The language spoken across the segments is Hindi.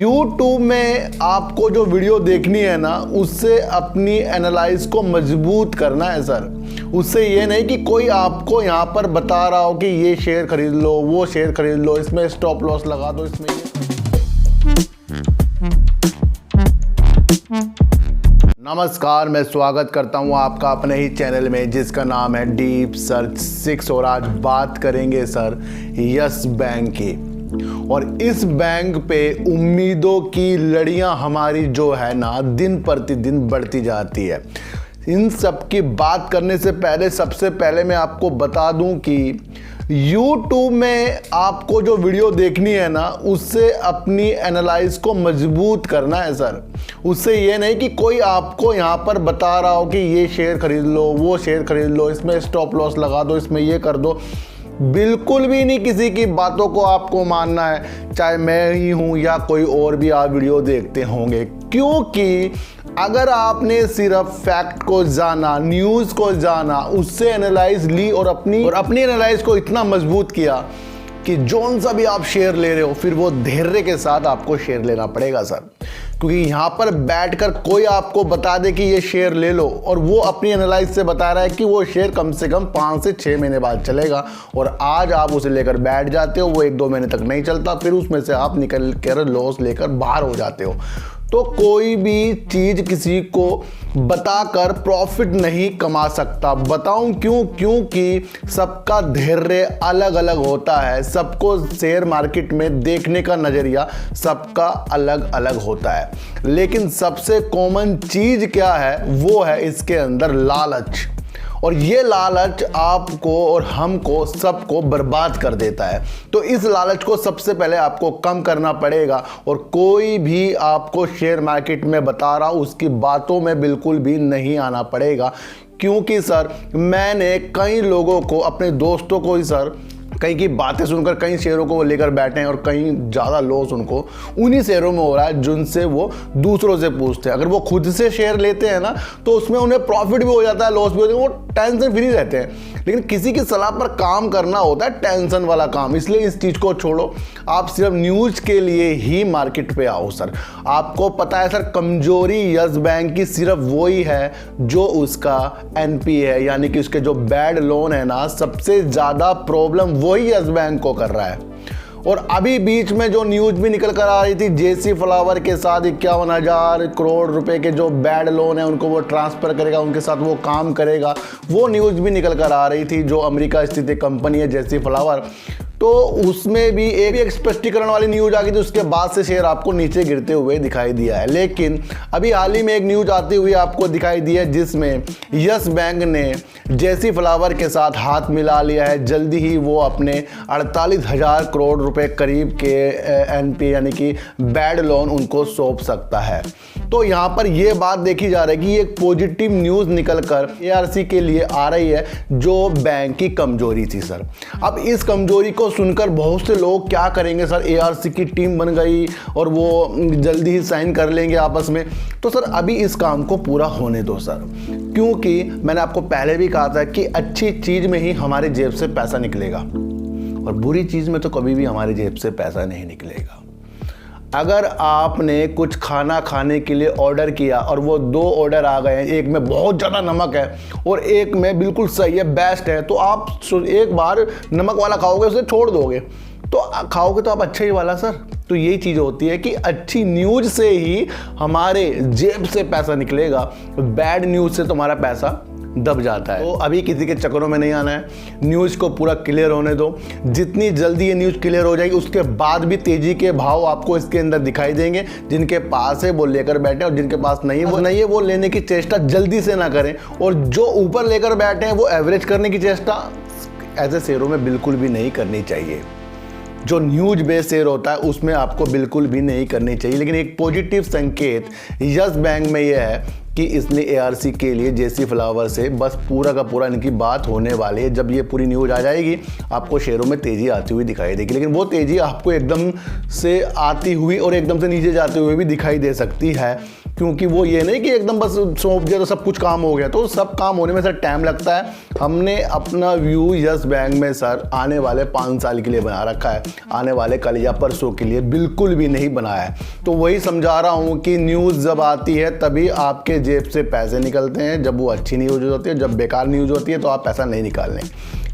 YouTube में आपको जो वीडियो देखनी है ना, उससे अपनी एनालाइज को मजबूत करना है सर। उससे ये नहीं कि कोई आपको यहाँ पर बता रहा हो कि ये शेयर खरीद लो, वो शेयर खरीद लो, इसमें स्टॉप लॉस लगा दो, इसमें ये। नमस्कार, मैं स्वागत करता हूँ आपका अपने ही चैनल में जिसका नाम है डीप सर्च 6। और आज बात करेंगे सर यस बैंक की। और इस बैंक पे उम्मीदों की लड़ियां हमारी जो है ना दिन प्रतिदिन बढ़ती जाती है। इन सब की बात करने से पहले सबसे पहले मैं आपको बता दूं कि YouTube में आपको जो वीडियो देखनी है ना, उससे अपनी एनालाइज को मजबूत करना है सर। उससे ये नहीं कि कोई आपको यहाँ पर बता रहा हो कि ये शेयर खरीद लो, वो शेयर खरीद लो, इसमें स्टॉप लॉस लगा दो, इसमें ये कर दो। बिल्कुल भी नहीं किसी की बातों को आपको मानना है, चाहे मैं ही हूँ या कोई और भी आप वीडियो देखते होंगे। क्योंकि अगर आपने सिर्फ फैक्ट को जाना, न्यूज़ को जाना, उससे एनालाइज ली और अपनी एनालाइज को इतना मजबूत किया कि जोन सा भी आप शेयर ले रहे हो, फिर वो धैर्य के साथ आपको शेयर लेना पड़ेगा सर। क्योंकि यहाँ पर बैठकर कोई आपको बता दे कि ये शेयर ले लो और वो अपनी एनालाइज से बता रहा है कि वो शेयर कम से कम 5 से 6 महीने बाद चलेगा, और आज आप उसे लेकर बैठ जाते हो, वो 1-2 महीने तक नहीं चलता, फिर उसमें से आप निकल कर लॉस लेकर बाहर हो जाते हो। तो कोई भी चीज़ किसी को बताकर प्रॉफिट नहीं कमा सकता। बताऊं क्यों? क्योंकि सबका धैर्य अलग अलग होता है, सबको शेयर मार्केट में देखने का नज़रिया सबका अलग अलग होता है। लेकिन सबसे कॉमन चीज़ क्या है? वो है इसके अंदर लालच। और ये लालच आपको और हमको सबको बर्बाद कर देता है। तो इस लालच को सबसे पहले आपको कम करना पड़ेगा। और कोई भी आपको शेयर मार्केट में बता रहा उसकी बातों में बिल्कुल भी नहीं आना पड़ेगा। क्योंकि सर मैंने कई लोगों को, अपने दोस्तों को ही सर, कई की बातें सुनकर कई शेयरों को वो लेकर बैठे हैं और कई ज़्यादा लॉस उनको उन्हीं शेयरों में हो रहा है जिनसे वो दूसरों से पूछते हैं। अगर वो खुद से शेयर लेते हैं ना, तो उसमें उन्हें प्रॉफिट भी हो जाता है, लॉस भी हो जाता है, वो टेंशन फ्री रहते हैं। लेकिन किसी की सलाह पर काम करना होता है टेंशन वाला काम। इसलिए इस चीज़ को छोड़ो, आप सिर्फ न्यूज़ के लिए ही मार्केट पे आओ सर। आपको पता है सर, कमजोरी यस बैंक की सिर्फ वही है जो उसका NP है, यानी कि उसके जो बैड लोन है ना, सबसे ज़्यादा प्रॉब्लम वही यस बैंक को कर रहा है। और अभी बीच में जो न्यूज़ भी निकल कर आ रही थी, JC फ्लावर के साथ 51,000 करोड़ रुपए के जो बैड लोन है उनको वो ट्रांसफ़र करेगा, उनके साथ वो काम करेगा, वो न्यूज़ भी निकल कर आ रही थी। जो अमेरिका स्थित एक कंपनी है JC फ्लावर, तो उसमें भी एक स्पष्टीकरण वाली न्यूज़ आ गई थी। उसके बाद से शेयर आपको नीचे गिरते हुए दिखाई दिया है। लेकिन अभी हाल ही में एक न्यूज़ आती हुई आपको दिखाई दी है जिसमें यस बैंक ने JC फ्लावर के साथ हाथ मिला लिया है। जल्दी ही वो अपने 48,000 करोड़ रुपए करीब के NP यानी कि बैड लोन उनको सौंप सकता है। तो यहाँ पर ये बात देखी जा रही है कि एक पॉजिटिव न्यूज़ निकल कर ARC के लिए आ रही है, जो बैंक की कमजोरी थी सर। अब इस कमजोरी को सुनकर बहुत से लोग क्या करेंगे सर, ARC की टीम बन गई और वो जल्दी ही साइन कर लेंगे आपस में। तो सर अभी इस काम को पूरा होने दो सर, क्योंकि मैंने आपको पहले भी कहा था कि अच्छी चीज़ में ही हमारे जेब से पैसा निकलेगा और बुरी चीज़ में तो कभी भी हमारी जेब से पैसा नहीं निकलेगा। अगर आपने कुछ खाना खाने के लिए ऑर्डर किया और वो 2 ऑर्डर आ गए हैं, एक में बहुत ज़्यादा नमक है और एक में बिल्कुल सही है, बेस्ट है, तो आप एक बार नमक वाला खाओगे, उसे छोड़ दोगे, तो खाओगे तो आप अच्छा ही वाला सर। तो यही चीज़ होती है कि अच्छी न्यूज़ से ही हमारे जेब से पैसा निकलेगा, बैड न्यूज़ से तुम्हारा पैसा दब जाता है। तो अभी किसी के चक्करों में नहीं आना है, न्यूज़ को पूरा क्लियर होने दो। जितनी जल्दी ये न्यूज़ क्लियर हो जाएगी, उसके बाद भी तेज़ी के भाव आपको इसके अंदर दिखाई देंगे। जिनके पास है वो लेकर बैठे और जिनके पास नहीं है वो लेने की चेष्टा जल्दी से ना करें। और जो ऊपर लेकर बैठे हैं वो एवरेज करने की चेष्टा ऐसे शेयरों में बिल्कुल भी नहीं करनी चाहिए। जो न्यूज बेस्ड शेयर होता है उसमें आपको बिल्कुल भी नहीं करनी चाहिए। लेकिन एक पॉजिटिव संकेत यस बैंक में यह है कि इसने ARC के लिए JC फ्लावर से बस पूरा का पूरा इनकी बात होने वाली है। जब ये पूरी न्यूज़ आ जाएगी, आपको शेयरों में तेज़ी आती हुई दिखाई देगी। लेकिन वो तेज़ी आपको एकदम से आती हुई और एकदम से नीचे जाते हुए भी दिखाई दे सकती है। क्योंकि वो ये नहीं कि एकदम बस सौंप दिया तो सब कुछ काम हो गया, तो सब काम होने में सर टाइम लगता है। हमने अपना व्यू यस बैंक में सर आने वाले 5 साल के लिए बना रखा है, आने वाले कल या परसों के लिए बिल्कुल भी नहीं बनाया है। तो वही समझा रहा हूँ कि न्यूज़ जब आती है तभी आपके जेब से पैसे निकलते हैं, जब वो अच्छी न्यूज़ होती है, जब बेकार न्यूज़ होती है तो आप पैसा नहीं निकाल लें।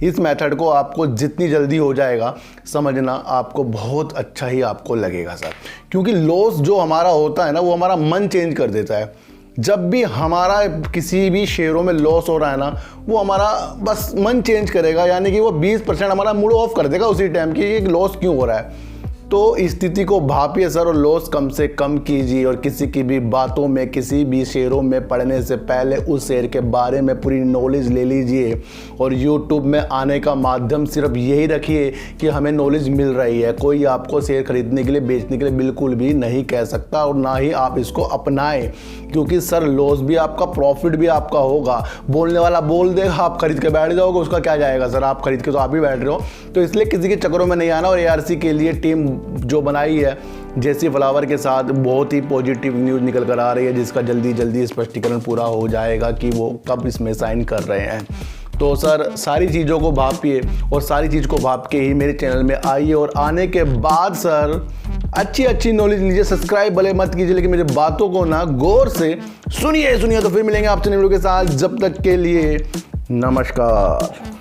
इस मेथड को आपको जितनी जल्दी हो जाएगा समझना, आपको बहुत अच्छा ही आपको लगेगा सर। क्योंकि लॉस जो हमारा होता है ना, वो हमारा मन चेंज कर देता है। जब भी हमारा किसी भी शेयरों में लॉस हो रहा है ना, वो हमारा बस मन चेंज करेगा, यानी कि वो 20% हमारा मूड ऑफ कर देगा उसी टाइम कि ये लॉस क्यों हो रहा है। तो स्थिति को भापिए सर और लॉस कम से कम कीजिए, और किसी की भी बातों में, किसी भी शेयरों में पढ़ने से पहले उस शेयर के बारे में पूरी नॉलेज ले लीजिए। और यूट्यूब में आने का माध्यम सिर्फ यही रखिए कि हमें नॉलेज मिल रही है, कोई आपको शेयर खरीदने के लिए, बेचने के लिए बिल्कुल भी नहीं कह सकता, और ना ही आप इसको अपनाएं। क्योंकि सर लॉस भी आपका, प्रॉफिट भी आपका होगा। बोलने वाला बोल देगा, आप खरीद के बैठ जाओगे, उसका क्या जाएगा सर, आप खरीद के तो आप ही बैठ रहे हो। तो इसलिए किसी के चक्करों में नहीं आना। और ARC के लिए टीम जो बनाई है जेसी फ्लावर के साथ, बहुत ही पॉजिटिव न्यूज़ निकल कर आ रही है, जिसका जल्दी जल्दी स्पष्टीकरण पूरा हो जाएगा कि वो कब इसमें साइन कर रहे हैं। तो सर सारी चीज़ों को भापिए, और सारी चीज़ को भाप के ही मेरे चैनल में आइए, और आने के बाद सर अच्छी नॉलेज लीजिए। सब्सक्राइब भले मत कीजिए, लेकिन मेरी बातों को ना गौर से सुनिए। तो फिर मिलेंगे आपसे नए वीडियो के साथ, जब तक के लिए नमस्कार।